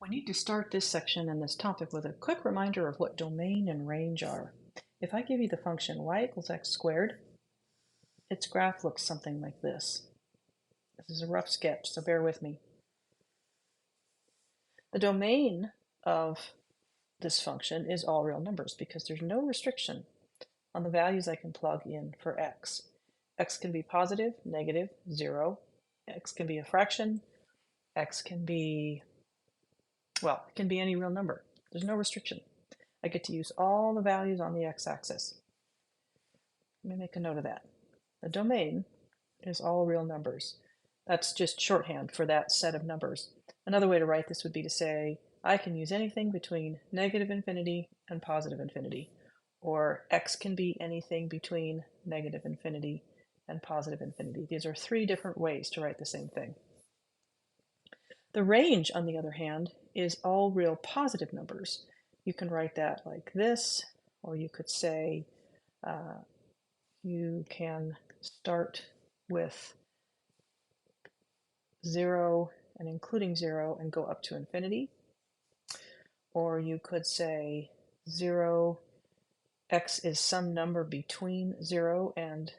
We need to start this section and this topic with a quick reminder of what domain and range are. If I give you the function y equals x squared, its graph looks something like this. This is a rough sketch, so bear with me. The domain of this function is all real numbers because there's no restriction on the values I can plug in for x. X can be positive, negative, 0. X can be a fraction. X can be, well, it can be any real number. There's no restriction. I get to use all the values on the x-axis. Let me make a note of that. The domain is all real numbers. That's just shorthand for that set of numbers. Another way to write this would be to say, I can use anything between negative infinity and positive infinity, or x can be anything between negative infinity and positive infinity. These are three different ways to write the same thing. The range, on the other hand, is all real positive numbers. You can write that like this, or you could say you can start with 0 and including 0 and go up to infinity. Or you could say 0, x is some number between 0 and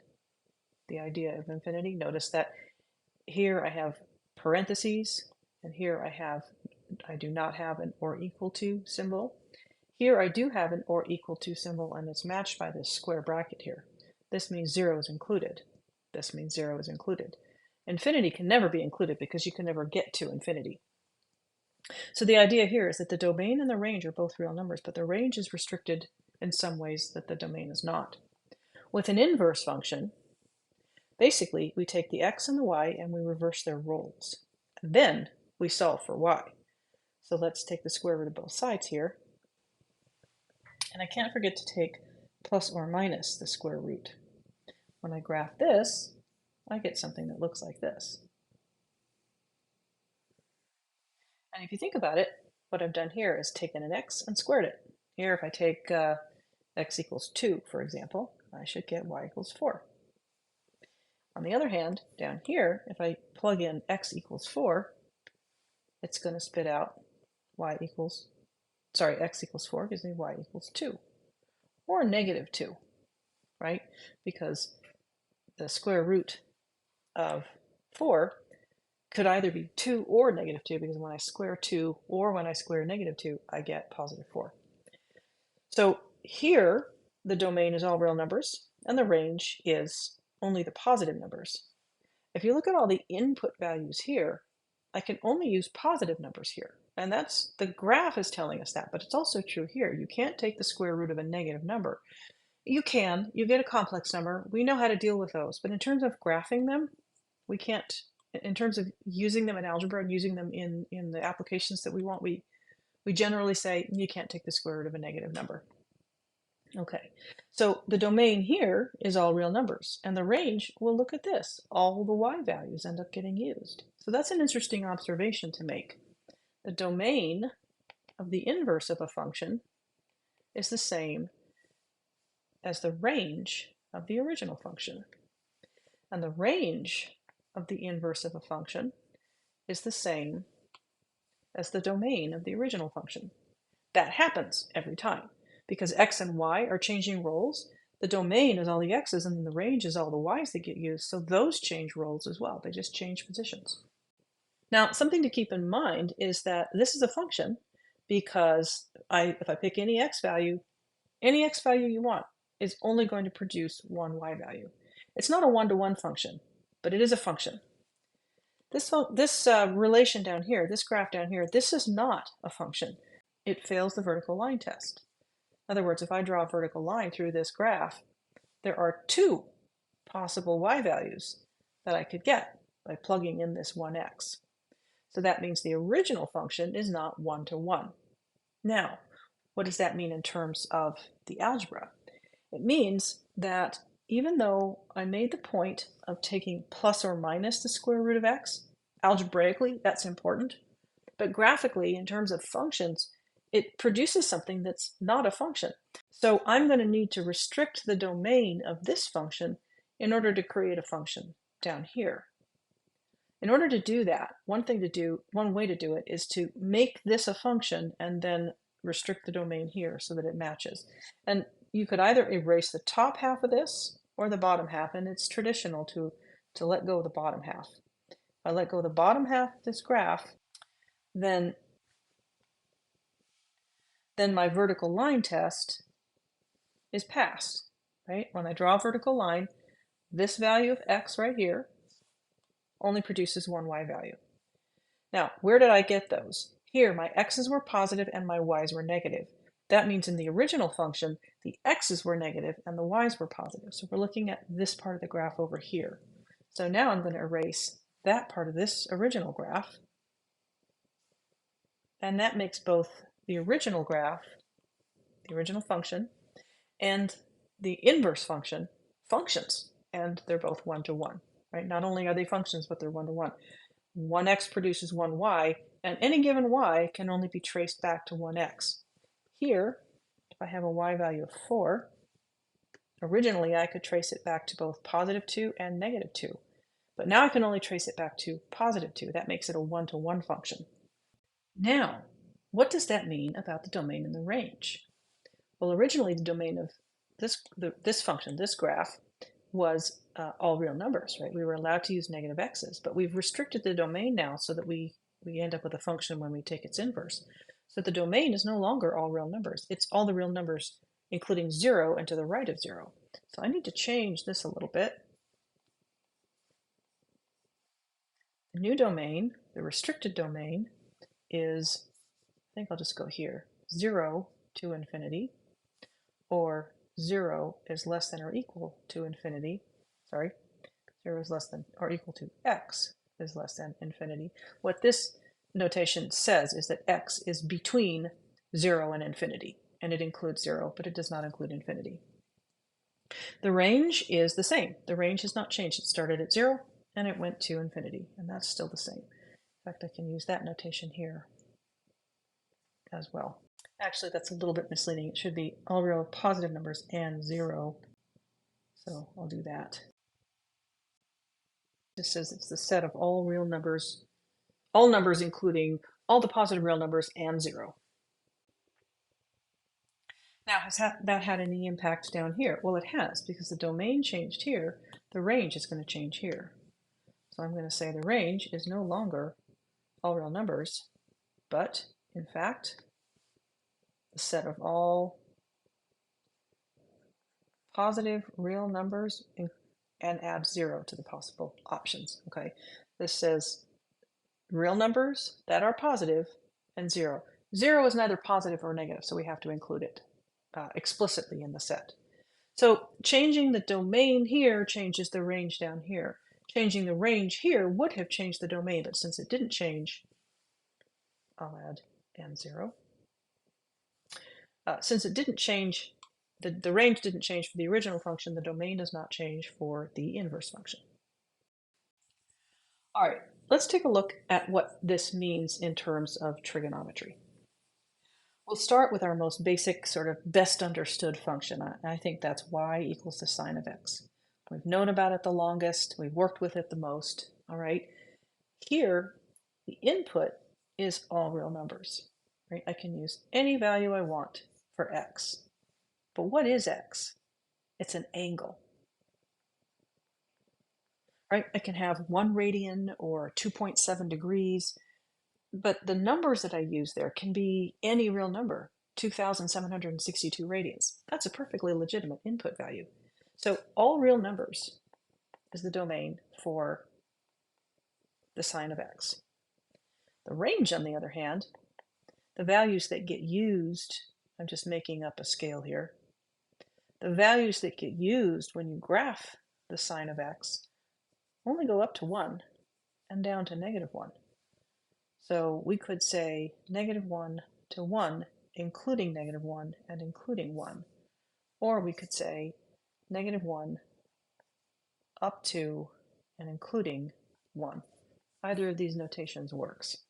the idea of infinity. Notice that here I have parentheses, and here I do not have an or equal to symbol. Here I do have an or equal to symbol, and it's matched by this square bracket here. This means 0 is included. This means 0 is included. Infinity can never be included because you can never get to infinity. So the idea here is that the domain and the range are both real numbers, but the range is restricted in some ways that the domain is not. With an inverse function, basically we take the x and the y and we reverse their roles. And then we solve for y. So let's take the square root of both sides here. And I can't forget to take plus or minus the square root. When I graph this, I get something that looks like this. And if you think about it, what I've done here is taken an x and squared it. Here, if I take x equals 2, for example, I should get y equals 4. On the other hand, down here, if I plug in x equals 4, it's going to spit out x equals 4 gives me y equals 2, or negative 2, right? Because the square root of 4 could either be 2 or negative 2, because when I square 2 or when I square negative 2, I get positive 4. So here, the domain is all real numbers, and the range is only the positive numbers. If you look at all the input values here, I can only use positive numbers here. And that's, the graph is telling us that, but it's also true here. You can't take the square root of a negative number. You can, you get a complex number. We know how to deal with those, but in terms of graphing them, we can't. In terms of using them in algebra and using them in the applications that we want, we generally say you can't take the square root of a negative number. Okay, so the domain here is all real numbers, and the range, well, look at this. All the y values end up getting used. So that's an interesting observation to make. The domain of the inverse of a function is the same as the range of the original function. And the range of the inverse of a function is the same as the domain of the original function. That happens every time because x and y are changing roles. The domain is all the x's and the range is all the y's that get used. So those change roles as well. They just change positions. Now, something to keep in mind is that this is a function because if I pick any x value you want is only going to produce one y value. It's not a one-to-one function, but it is a function. This relation down here, this graph down here, this is not a function. It fails the vertical line test. In other words, if I draw a vertical line through this graph, there are two possible y values that I could get by plugging in this 1x. So that means the original function is not one-to-one. Now, what does that mean in terms of the algebra? It means that even though I made the point of taking plus or minus the square root of x, algebraically, that's important. But graphically, in terms of functions, it produces something that's not a function. So I'm going to need to restrict the domain of this function in order to create a function down here. In order to do that, one way to do it is to make this a function and then restrict the domain here so that it matches. And you could either erase the top half of this or the bottom half, and it's traditional to let go of the bottom half. If I let go of the bottom half of this graph, then my vertical line test is passed, right? When I draw a vertical line, this value of x right here only produces one y value. Now, where did I get those? Here, my x's were positive and my y's were negative. That means in the original function, the x's were negative and the y's were positive. So we're looking at this part of the graph over here. So now I'm going to erase that part of this original graph. And that makes both the original graph, the original function, and the inverse function functions. And they're both one-to-one, right? Not only are they functions, but they're one-to-one. One x produces one y, and any given y can only be traced back to one x. Here, if I have a y value of 4, originally I could trace it back to both positive 2 and negative 2. But now I can only trace it back to positive 2. That makes it a one-to-one function. Now, what does that mean about the domain and the range? Well, originally the domain of this function, this graph, was all real numbers, right? We were allowed to use negative x's, but we've restricted the domain now so that we end up with a function when we take its inverse. So the domain is no longer all real numbers. It's all the real numbers, including 0 and to the right of 0. So I need to change this a little bit. The new domain, the restricted domain, is, I think I'll just go here, 0 to infinity, or 0 is less than or equal to infinity. Sorry, 0 is less than or equal to x is less than infinity. What this notation says is that x is between 0 and infinity, and it includes 0, but it does not include infinity. The range is the same. The range has not changed. It started at 0 and it went to infinity, and that's still the same. In fact, I can use that notation here as well. Actually, that's a little bit misleading. It should be all real positive numbers and 0. So I'll do that. This says it's the set of all real numbers, all numbers including all the positive real numbers and 0. Now, has that had any impact down here? Well, it has, because the domain changed here. The range is going to change here. So I'm going to say the range is no longer all real numbers, but in fact, the set of all positive real numbers and add 0 to the possible options. Okay, this says real numbers that are positive and 0. 0 is neither positive or negative, so we have to include it explicitly in the set. So changing the domain here changes the range down here. Changing the range here would have changed the domain, but since it didn't change, I'll add n0. Since it didn't change, the range didn't change for the original function, the domain does not change for the inverse function. All right, let's take a look at what this means in terms of trigonometry. We'll start with our most basic, sort of best understood function. I think that's y equals the sine of x. We've known about it the longest, we've worked with it the most, all right? Here, the input is all real numbers, right? I can use any value I want for x. But what is x? It's an angle, right? I can have 1 radian or 2.7 degrees, but the numbers that I use there can be any real number, 2,762 radians. That's a perfectly legitimate input value. So all real numbers is the domain for the sine of x. The range, on the other hand, the values that get used, I'm just making up a scale here, the values that get used when you graph the sine of x only go up to 1 and down to -1. So we could say -1 to 1, including -1 and including 1. Or we could say -1 up to and including 1. Either of these notations works.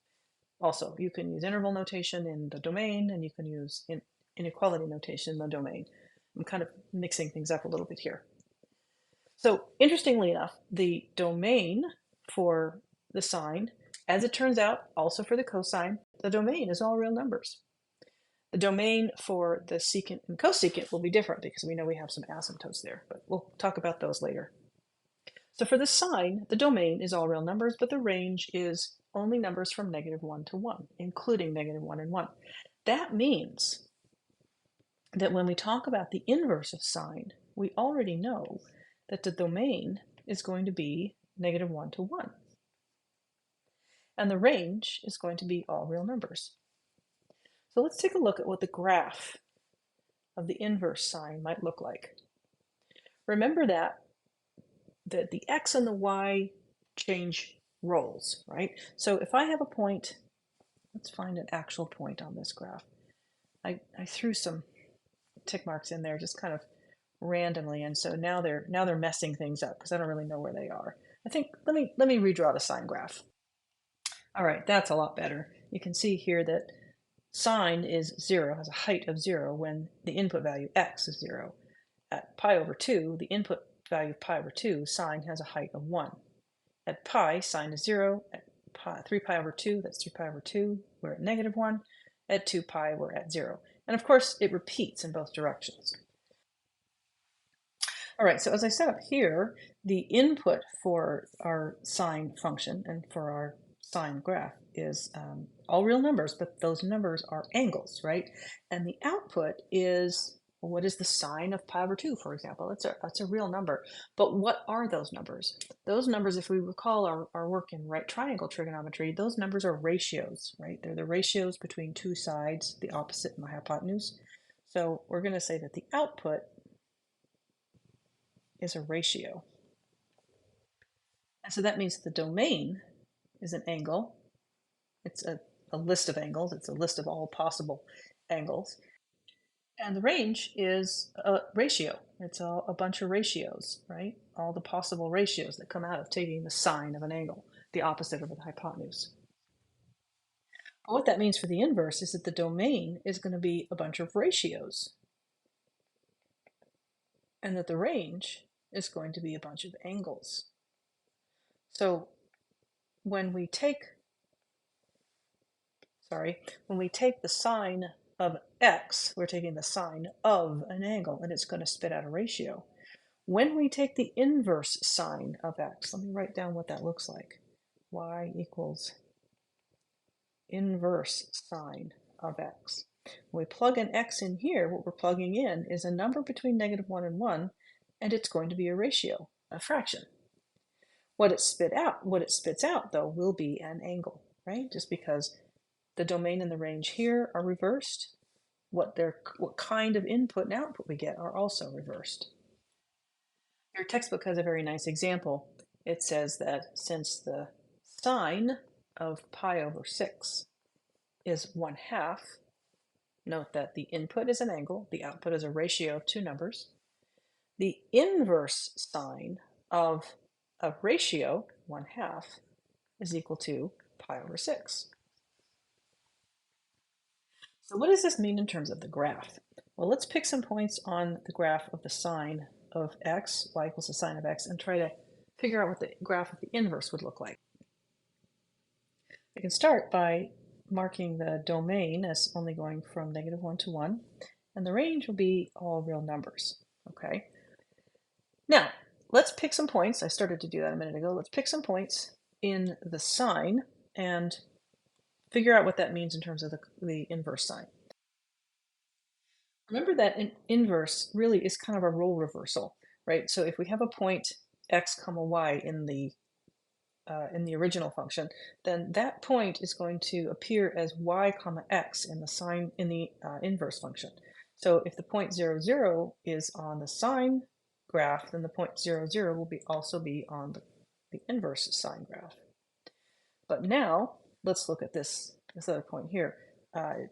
Also, you can use interval notation in the domain, and you can use inequality notation in the domain. I'm kind of mixing things up a little bit here. So interestingly enough, the domain for the sine, as it turns out, also for the cosine, the domain is all real numbers. The domain for the secant and cosecant will be different because we know we have some asymptotes there, but we'll talk about those later. So for the sine, the domain is all real numbers, but the range is only numbers from -1 to 1, including -1 and 1. That means that when we talk about the inverse of sine, we already know that the domain is going to be -1 to 1. And the range is going to be all real numbers. So let's take a look at what the graph of the inverse sine might look like. Remember that the x and the y change roles, right? So if I have a point, let's find an actual point on this graph. I threw some tick marks in there just kind of randomly, and so now they're messing things up because I don't really know where they are. I think let me redraw the sine graph. All right, that's a lot better. You can see here that sine is 0, has a height of 0 when the input value x is 0. At pi over 2, the input value of pi over 2, sine has a height of 1. At pi, sine is 0. At 3 pi over 2, that's 3 pi over 2, we're at -1. At 2 pi, we're at 0. And of course, it repeats in both directions. All right, so as I set up here, the input for our sine function and for our sine graph is all real numbers, but those numbers are angles, right? And the output is, well, what is the sine of pi over 2, for example? That's a real number. But what are those numbers? Those numbers, if we recall our work in right triangle trigonometry, those numbers are ratios, right? They're the ratios between two sides, the opposite and the hypotenuse. So we're going to say that the output is a ratio. And so that means the domain is an angle. It's a list of angles. It's a list of all possible angles. And the range is a ratio. It's a bunch of ratios, right? All the possible ratios that come out of taking the sine of an angle, the opposite of the hypotenuse. But what that means for the inverse is that the domain is going to be a bunch of ratios, and that the range is going to be a bunch of angles. So when we take the sine of x, we're taking the sine of an angle, and it's going to spit out a ratio. When we take the inverse sine of x, let me write down what that looks like. Y equals inverse sine of x. When we plug an x in here, what we're plugging in is a number between -1 and 1, and it's going to be a ratio, a fraction. What it spits out, though, will be an angle, right? Just because the domain and the range here are reversed, what kind of input and output we get are also reversed. Your textbook has a very nice example. It says that since the sine of pi over 6 is 1/2, note that the input is an angle, the output is a ratio of two numbers. The inverse sine of a ratio, 1/2, is equal to pi over 6. So what does this mean in terms of the graph? Well, let's pick some points on the graph of the sine of x, y equals the sine of x, and try to figure out what the graph of the inverse would look like. We can start by marking the domain as only going from -1 to 1, and the range will be all real numbers, okay? Now, let's pick some points. I started to do that a minute ago. Let's pick some points in the sine and figure out what that means in terms of the inverse sine. Remember that an inverse really is kind of a role reversal, right? So if we have a point x comma y in the original function, then that point is going to appear as y comma x in the inverse function. So if the point 0, 0 is on the sine graph, then the point 0, 0 will also be on the inverse sine graph. But now let's look at this other point here.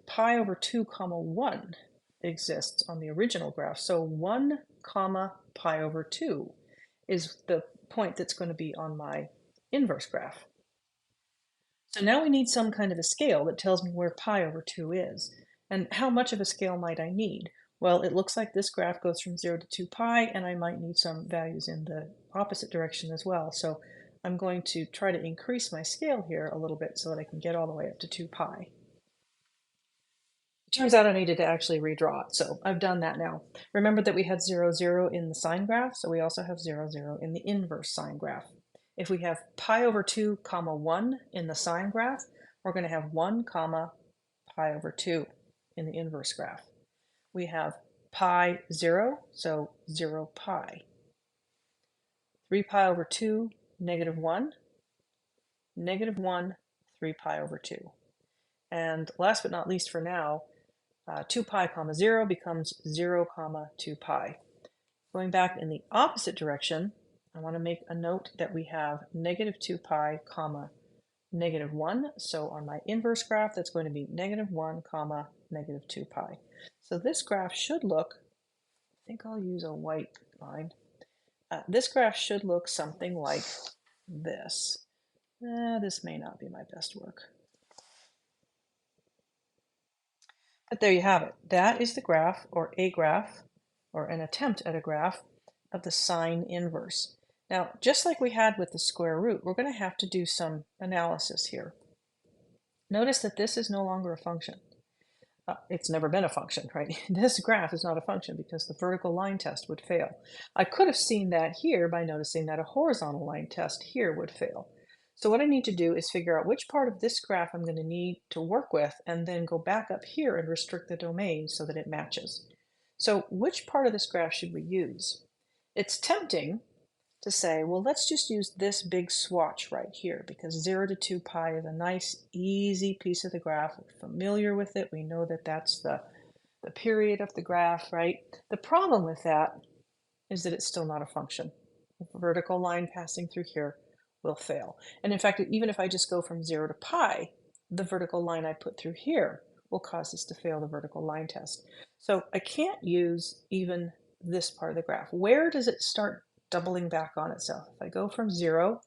Pi over 2 comma 1 exists on the original graph. So 1 comma pi over 2 is the point that's going to be on my inverse graph. So now we need some kind of a scale that tells me where pi over 2 is. And how much of a scale might I need? Well, it looks like this graph goes from 0 to 2 pi, and I might need some values in the opposite direction as well. So I'm going to try to increase my scale here a little bit so that I can get all the way up to 2 pi. It turns out I needed to actually redraw it, so I've done that now. Remember that we had 0, 0 in the sine graph, so we also have 0, 0 in the inverse sine graph. If we have pi over 2 comma 1 in the sine graph, we're going to have 1 comma pi over 2 in the inverse graph. We have pi 0, so 0 pi. 3 pi over 2, negative 1, negative 1, 3 pi over 2. And last but not least for now, 2 pi comma 0 becomes 0 comma 2 pi. Going back in the opposite direction, I want to make a note that we have negative 2 pi comma negative 1. So on my inverse graph, that's going to be negative 1 comma negative 2 pi. So this graph should look, I think I'll use a white line. This graph should look something like this. This may not be my best work. But there you have it. That is the graph, or a graph, or an attempt at a graph of the sine inverse. Now, just like we had with the square root, we're going to have to do some analysis here. Notice that this is no longer a function. It's never been a function, right? This graph is not a function because the vertical line test would fail. I could have seen that here by noticing that a horizontal line test here would fail. So what I need to do is figure out which part of this graph I'm going to need to work with and then go back up here and restrict the domain so that it matches. So which part of this graph should we use? It's tempting to say, well, let's just use this big swatch right here because 0 to 2 pi is a nice, easy piece of the graph. We're familiar with it. We know that that's the period of the graph, right? The problem with that is that it's still not a function. The vertical line passing through here will fail. And in fact, even if I just go from 0 to pi, the vertical line I put through here will cause this to fail the vertical line test. So I can't use even this part of the graph. Where does it start doubling back on itself? If I go from 0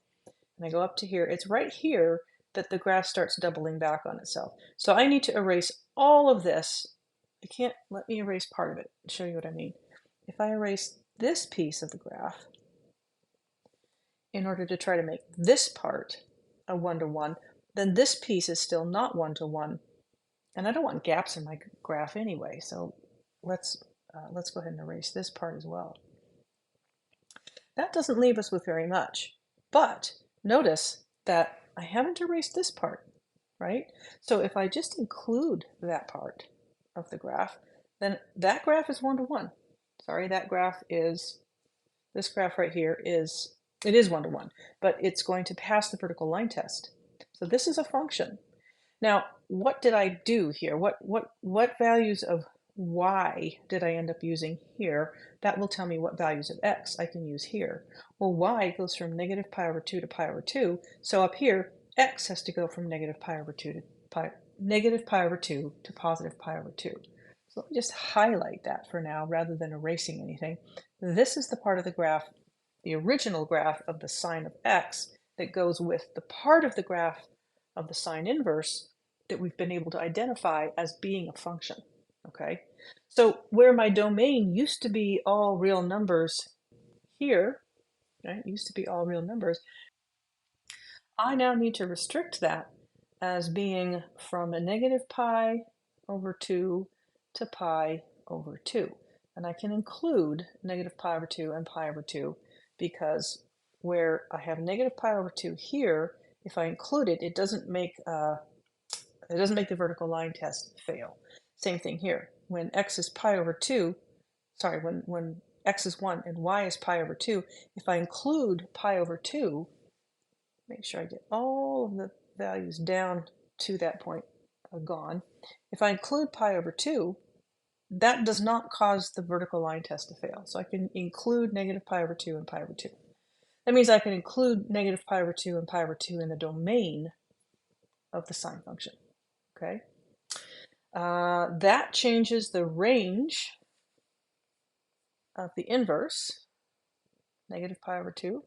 and I go up to here, it's right here that the graph starts doubling back on itself. So I need to erase all of this. Let me erase part of it and show you what I mean. If I erase this piece of the graph in order to try to make this part a 1-to-1, then this piece is still not 1-to-1. And I don't want gaps in my graph anyway, so let's go ahead and erase this part as well. That doesn't leave us with very much, but notice that I haven't erased this part, right? So if I just include that part of the graph, then that graph is 1-to-1. Sorry, that graph is, this graph right here is, it is 1-to-1, but it's going to pass the vertical line test. So this is a function. Now, what did I do here? What values of y did I end up using here? That will tell me what values of x I can use here. Well, y goes from negative pi over 2 to pi over 2. So up here, x has to go from negative pi over 2 to positive pi over 2. So let me just highlight that for now rather than erasing anything. This is the part of the graph, the original graph of the sine of x that goes with the part of the graph of the sine inverse that we've been able to identify as being a function, okay? So where my domain used to be all real numbers here, right, used to be all real numbers, I now need to restrict that as being from a negative pi over 2 to pi over 2. And I can include negative pi over 2 and pi over 2 because where I have negative pi over 2 here, if I include it, it doesn't make the vertical line test fail. Same thing here. When x is pi over 2, sorry, when x is 1 and y is pi over 2, if I include pi over 2, make sure I get all of the values down to that point gone. If I include pi over 2, that does not cause the vertical line test to fail. So I can include negative pi over 2 and pi over 2. That means I can include negative pi over 2 and pi over 2 in the domain of the sine function, okay? That changes the range of the inverse, negative pi over 2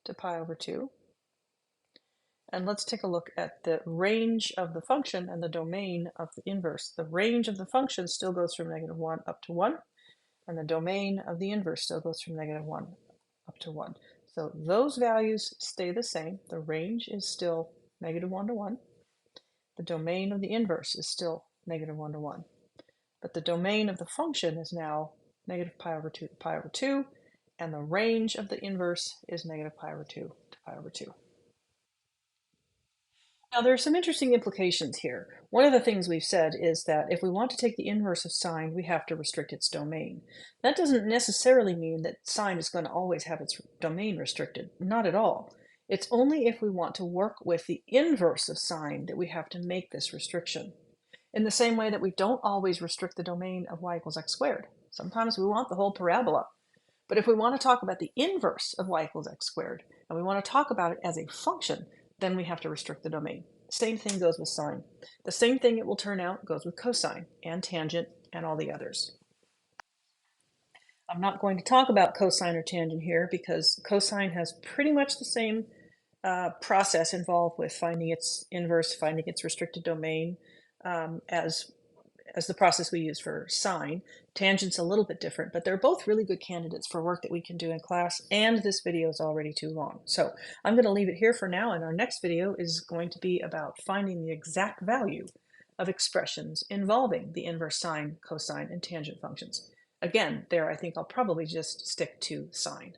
to pi over 2. And let's take a look at the range of the function and the domain of the inverse. The range of the function still goes from negative 1 up to 1, and the domain of the inverse still goes from negative 1 up to 1. So those values stay the same. The range is still -1 to 1. The domain of the inverse is still -1 to 1. But the domain of the function is now -π/2 to π/2, and the range of the inverse is -π/2 to π/2. Now, there are some interesting implications here. One of the things we've said is that if we want to take the inverse of sine, we have to restrict its domain. That doesn't necessarily mean that sine is going to always have its domain restricted. Not at all. It's only if we want to work with the inverse of sine that we have to make this restriction. In the same way that we don't always restrict the domain of y equals x squared. Sometimes we want the whole parabola. But if we want to talk about the inverse of y equals x squared, and we want to talk about it as a function, then we have to restrict the domain. Same thing goes with sine. The same thing it will turn out goes with cosine and tangent and all the others. I'm not going to talk about cosine or tangent here because cosine has pretty much the same process involved with finding its inverse, finding its restricted domain as the process we use for sine. Tangent's a little bit different, but they're both really good candidates for work that we can do in class, and this video is already too long. So I'm going to leave it here for now, and our next video is going to be about finding the exact value of expressions involving the inverse sine, cosine, and tangent functions. Again, there I think I'll probably just stick to sine.